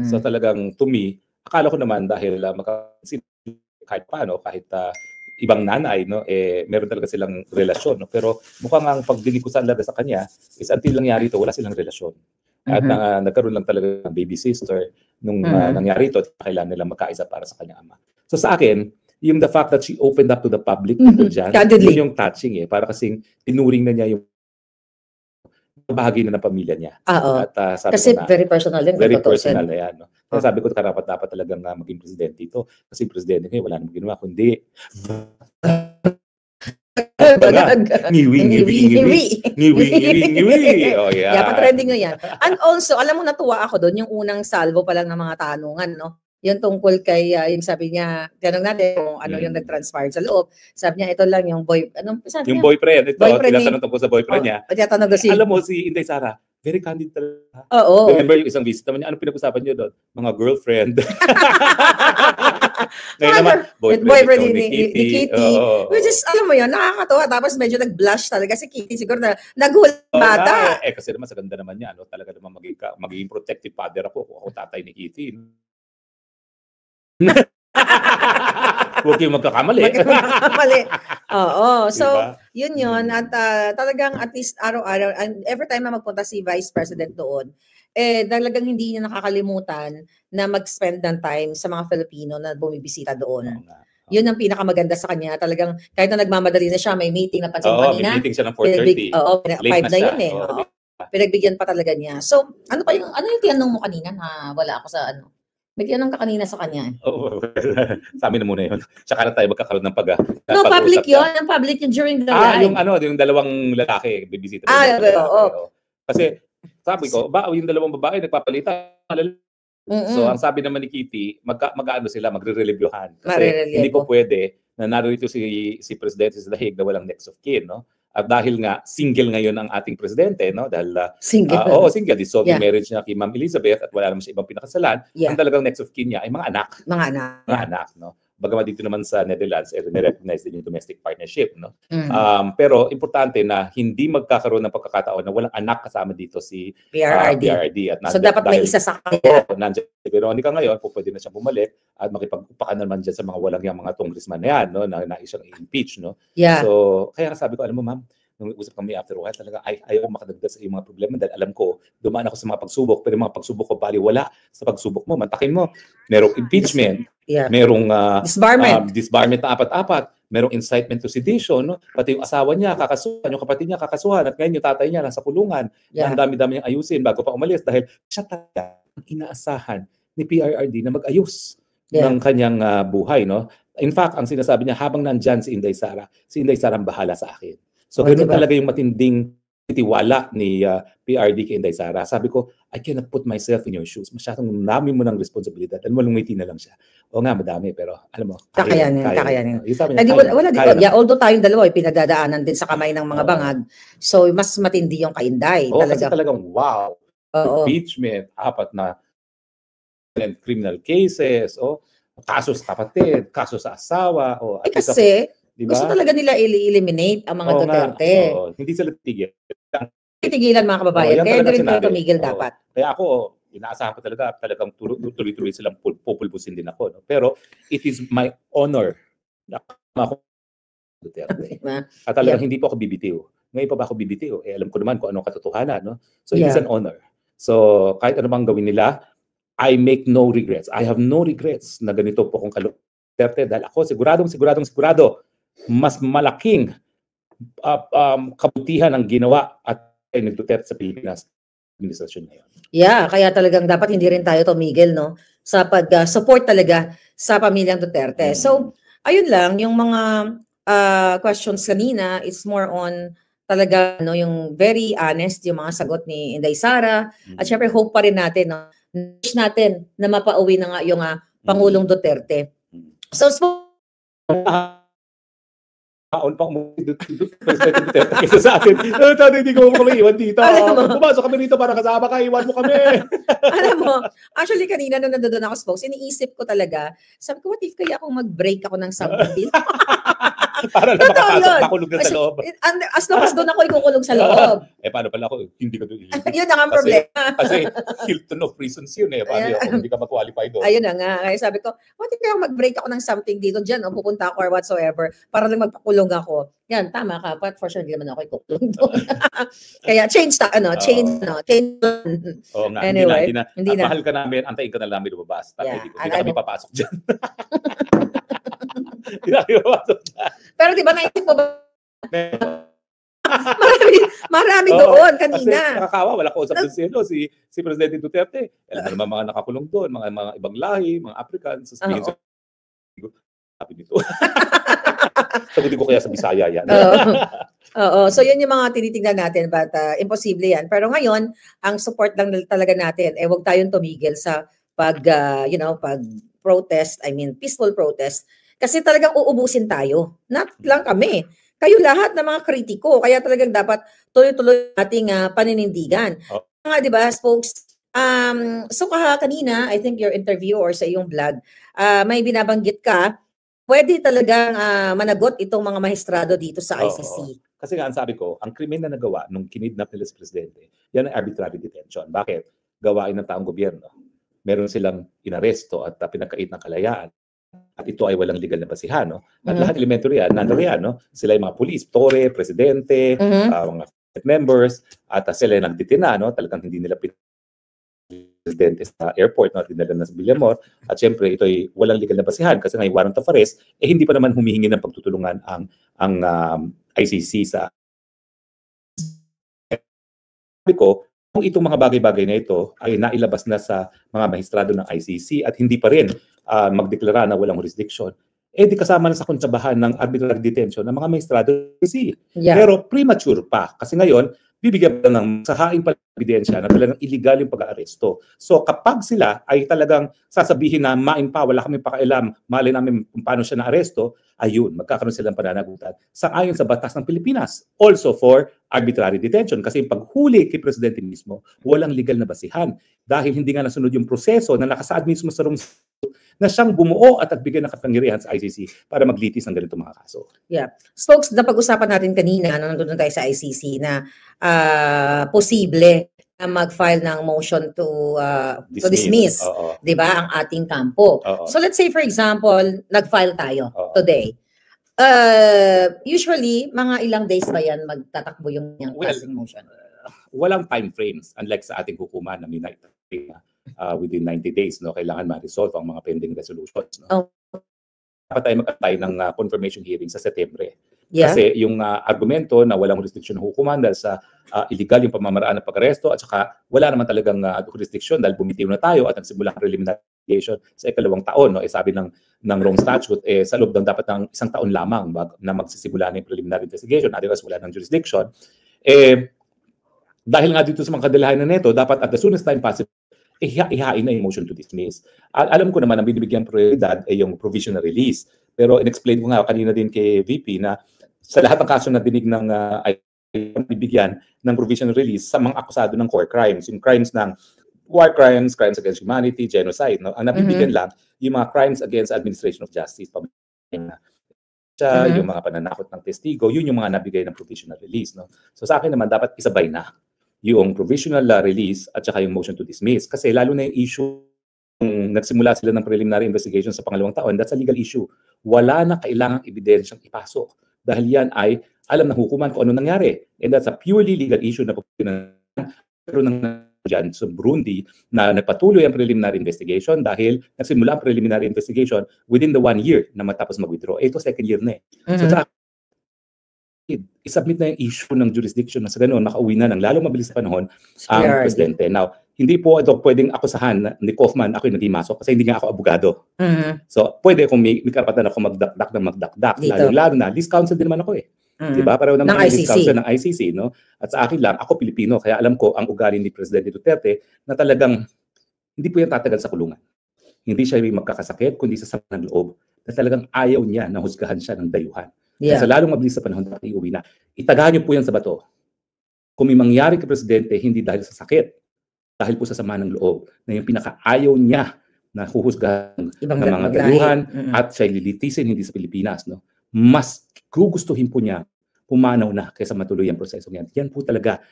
So talagang to me, akala ko naman dahil kahit paano, kahit ibang nanay, no, meron talaga silang relasyon. No? Pero mukhang ang pagdinig ko sa kanya is until nangyari ito, wala silang relasyon. At nagkaroon lang talaga ng baby sister nung nangyari ito at kailangan nila magkaisa para sa kanyang ama. So sa akin, yung the fact that she opened up to the public dyan, yun yung touching para kasing tinuring na niya yung bahagi na ng pamilya niya. At sabi kasi ko na, very personal din. Very personal na yan. No? Kaya sabi ko, dapat talagang maging presidente ito. Kasi presidente ngayon, wala namang ginawa, kundi ngiwi. Oh, yeah. Yeah, pa-trending na yan. And also, alam mo, natuwa ako doon, yung unang salvo pa lang ng mga tanungan, no? Yung tungkol kay, yung sabi niya, tanong natin kung ano yung nag-transpire sa loob. Sabi niya, ito lang yung yung boyfriend. Ito, tinatanong tungkol sa boyfriend niya. Alam mo, si Inday Sara, very candid talaga. Oo. Remember yung isang visit naman niya, ano pinag-usapan niyo doon? Mga girlfriend. Ngayon naman, boyfriend ni Kitty. Which is, alam mo yun, nakakatawa. Tapos medyo nag-blush talaga si Kitty. Siguro na nagulat bata. Kasi naman, sa ganda naman niya, talaga naman magiging protective father ako kung ako tatay ni Kitty. Huwag kayong magkakamali. Oo. So, diba? Yun. At talagang at least araw-araw, and every time na magpunta si Vice President doon, talagang hindi niya nakakalimutan na mag-spend ng time sa mga Filipino na bumibisita doon. Yun ang pinakamaganda sa kanya. Talagang kahit na nagmamadali na siya, may meeting na pansin kanina. May meeting siya ng 4:30. Oo, 5 na yun Pinagbigyan pa talaga niya. So, ano yung tinanong mo kanina na wala ako sa ano? May tinanong ka kanina sa kanya. Sa amin na muna yun. Tsaka na tayo magkakaroon ng No, public yun. Ang public yun during the live. Yung dalawang lalaki, bibisita. Kasi, sabi ko, yung dalawang babae, nagpapalitan. So, ang sabi naman ni Kitty, mag-ano sila, magre-reviewhan. Kasi hindi po pwede na narito si Presidente sa dahig na walang next of kin, no? At dahil nga single ngayon ang ating presidente, no? Dahil single. Single, dissolved yung marriage niya kay Ma'am Elizabeth at wala naman siya ibang pinakasalan. Ang talagang next of kin niya ay mga anak. Mga anak, no? Bagamat dito naman sa Netherlands, nirecognize din yung domestic partnership, no? Pero importante na hindi magkakaroon ng pagkakataon na walang anak kasama dito si PRRD. So dapat may isa sa kanya. Nandiyan si Veronica ngayon, pwede na siyang bumalik at makipag-upakan naman dyan sa mga walang yung mga congressman na yan, no? Na isang impeach, no? Yeah. So, kaya sabi ko, alam mo ma'am, nung usap kami after a while, talaga ayaw makadagdag sa iyong mga problema dahil alam ko, dumaan ako sa mga pagsubok, pero yung mga pagsubok ko baliwala sa pagsubok mo. Mantakin mo, merong impeachment, merong disbarment na apat-apat, merong incitement to sedition, no? Pati yung asawa niya, kakasuhan, yung kapatid niya, kakasuhan, at ngayon yung tatay niya nasa kulungan. Ang dami-dami niyang ayusin bago pa umalis dahil siya talaga ang inaasahan ni PRRD na mag-ayos ng kanyang buhay, no? In fact, ang sinasabi niya, habang nandyan si Inday Sara ang bahala sa akin. So, ganun talaga yung matinding tiwala ni PRD kay Inday Sara. Sabi ko, I cannot put myself in your shoes. Masyadong dami mo ng responsibilidad. Alam mo, lumiti na lang siya. O nga, madami, pero alam mo, kakayanin. Although tayong dalawa, pinagdadaanan din sa kamay ng mga bangag. So, mas matindi yung kay Inday. Kasi talagang wow. Impeachment, apat na criminal cases, kaso sa kapatid, kaso sa asawa. Kasi, diba? Gusto talaga nila i-eliminate ang mga Duterte. Hindi sila titigil. Tigilan mga kababayan. Kaya rin kayo tumigil dapat. Kaya ako, inaasahan ko talagang tuloy-tuloy silang pupulbusin din ako. No? Pero it is my honor na ako Duterte. At talagang hindi po ako bibitiw. Ngayon pa ba ako bibitiw? Alam ko naman kung anong katotohanan. No? So it is an honor. So kahit ano bang gawin nila, I make no regrets. I have no regrets na ganito po kung Duterte dahil ako sigurado mas malaking kabutihan ang ginawa at ni Duterte sa Pilipinas administrasyon ngayon. Yeah, kaya talagang dapat hindi rin tayo tumigil, no, sa pag-support talaga sa pamilyang Duterte. So, ayun lang, yung mga questions kanina, it's more on talaga, no, yung very honest, yung mga sagot ni Inday Sara. At syempre, hope pa rin natin, no, wish natin na mapauwi na nga yung Pangulong Duterte. So, kaon pa President Duterte kaysa sa atin. Hindi ko iwan dito. Pumasok kami dito para kasama ka, iwan mo kami. Alam mo, actually kanina nung nandoon ako, iniisip ko talaga, sabi ko, what if kaya akong mag-break ako ng something? Para lang Totoo makapasok, yun. makulong na sa loob. As long as doon ako ikukulong sa loob. Paano pala ako? Hindi ka doon ililibing. Yun ang problema. Kasi Hilton of prisons yun Paano yun? Kung hindi ka mag-qualify doon. Ayun na nga. Kaya sabi ko, kaya mag-break ako ng something dito dyan, o pupunta ako or whatsoever, para lang magpakulong ako. Yan, tama ka. But for sure, hindi naman ako ikukulong doon. Kaya change. Oo nga, anyway, hindi na. Mahal ka namin, antayin ka na namin lumabas. Hindi ka kami papasok dyan. Hindi na kami papasok dyan. Pero di ba naisip mo ba? marami doon kanina. Kasi nakakawa, wala ko usap doon si Presidente Duterte. Alam naman mga nakakulong doon, mga ibang lahi, mga Africans. Sabi nito. Sagutin ko kaya sa Bisaya yan. Oo. So yun yung mga tinitingnan natin, but imposible yan. Pero ngayon, ang support lang talaga natin, wag tayong tumigil sa pag protest, peaceful protest. Kasi talagang uubusin tayo. Not lang kami. Kayo lahat ng mga kritiko. Kaya talagang dapat tuloy-tuloy ating paninindigan. Nga, di ba, folks? So kanina, I think your interview or sa iyong vlog, may binabanggit ka, pwede talagang managot itong mga maestrado dito sa ICC. Kasi nga, ang sabi ko, ang krimen na nagawa nung kinidnap nila sa Presidente, yan ang arbitrary detention. Bakit? Gawain ng taong gobyerno. Meron silang inaresto at pinagkait ng kalayaan. At ito ay walang legal na basihan. At lahat elementary yan, nandoon yan. Sila yung mga police, tore, presidente, mga members, at sila yung nagtitina. Talagang hindi nila presidente sa airport, dinala na sa Villamor. At syempre, ito ay walang legal na basihan kasi ngayon warrant of arrest, hindi pa naman humihingi ng pagtutulungan ang ICC sa... Sabi ko, kung itong mga bagay-bagay na ito ay nailabas na sa mga maestrado ng ICC at hindi pa rin magdeklara na walang jurisdiction, di kasama na sa kontrabahan ng arbitrary detention ng mga maestrado ng ICC. Yeah. Pero premature pa kasi ngayon, bibigyan pa ng sahaing ebidensya na talagang illegal yung pag-aaresto. So kapag sila ay talagang sasabihin na main pa, wala kami pakialam, mali namin kung paano siya na-aresto, ayun, magkakaroon silang pananagutan sang-ayon sa batas ng Pilipinas. Also for arbitrary detention. Kasi yung paghuli kay Presidente mismo, walang legal na basihan. Dahil hindi nga nasunod yung proseso na nakasaad mismo sa na siyang bumuo at nagbigay ng kapangyarihan sa ICC para maglitis ng ganitong mga kaso. Yeah. Folks, napag-usapan natin kanina, nandun tayo sa ICC, na posible na mag-file ng motion to dismiss, di ba, ang ating kampo. So let's say, for example, nag-file tayo today. Usually, mga ilang days ba yan magtatakbo yung casting motion? Walang time frames, unlike sa ating hukuman na minay within 90 days, kailangan ma-resolve ang mga pending resolutions. Dapat tayo magkatay ng confirmation hearing sa Setyembre. Yeah. Kasi yung argumento na walang jurisdiction ng hukuman dahil sa illegal yung pamamaraan ng pag-aresto at saka wala naman talagang jurisdiction dahil bumitiw na tayo at nagsimula ang preliminary investigation sa ikalawang taon. Sabi ng Rome Statute, sa loob ng dapat ng isang taon lamang na magsisimula ng preliminary investigation, otherwise wala ng jurisdiction. Dahil nga dito sa mga kadalahan na neto, dapat at the soonest time possible, ihain na yung motion to dismiss. Alam ko naman ang binibigyan prioridad ay yung provisional release. Pero in-explain ko nga kanina din kay VP na sa lahat ng kaso na dinig ng bibigyan ng provisional release sa mga akusado ng core crimes. Yung crimes ng war crimes, crimes against humanity, genocide. Ang nabibigyan lang yung mga crimes against administration of justice. Yung mga pananakot ng testigo, yun yung mga nabigay ng provisional release. So sa akin naman, dapat isabay na yung provisional release at saka yung motion to dismiss. Kasi lalo na yung issue, nagsimula sila ng preliminary investigation sa pangalawang taon, that's a legal issue. Wala na kailangang ebidensyang ipasok. Dahil yan ay alam ng hukuman kung ano nangyari. And that's a purely legal issue na pero dyan sa Burundi na nagpatuloy ang preliminary investigation dahil nagsimula ang preliminary investigation within the 1 year na matapos mag-withdraw. Ito second year na So isubmit na yung issue ng jurisdiction na sa ganoon, makauwi na ng lalong mabilis sa panahon ang presidente. Now, hindi po ito pwedeng akusahan ni Kaufman ako yung naghimasok kasi hindi nga ako abogado. So, pwede kung may karapatan ako magdakdak. Lalo na, list counsel din naman ako Diba? Pareho naman ang list counsel ng ICC. No? At sa akin lang, ako Pilipino, kaya alam ko ang ugali ni Presidente Duterte na talagang hindi po yan tatagal sa kulungan. Hindi siya magkakasakit, kundi sa sama ng loob na talagang ayaw niya na husgahan siya ng dayuhan. Yeah. Sa lalong mabilis sa panahon, dapat iuwi na. Itagahan niyo po yan sa bato. Kung may mangyari kay Presidente, hindi dahil sa sakit, dahil po sa sama ng loob, na yung pinakaayaw niya na huhusgahan ng mga dayuhan at siya lilitisin, hindi sa Pilipinas. No? mas gugustuhin po niya pumanaw na kaysa matuloy ang proseso yan. Yan po talaga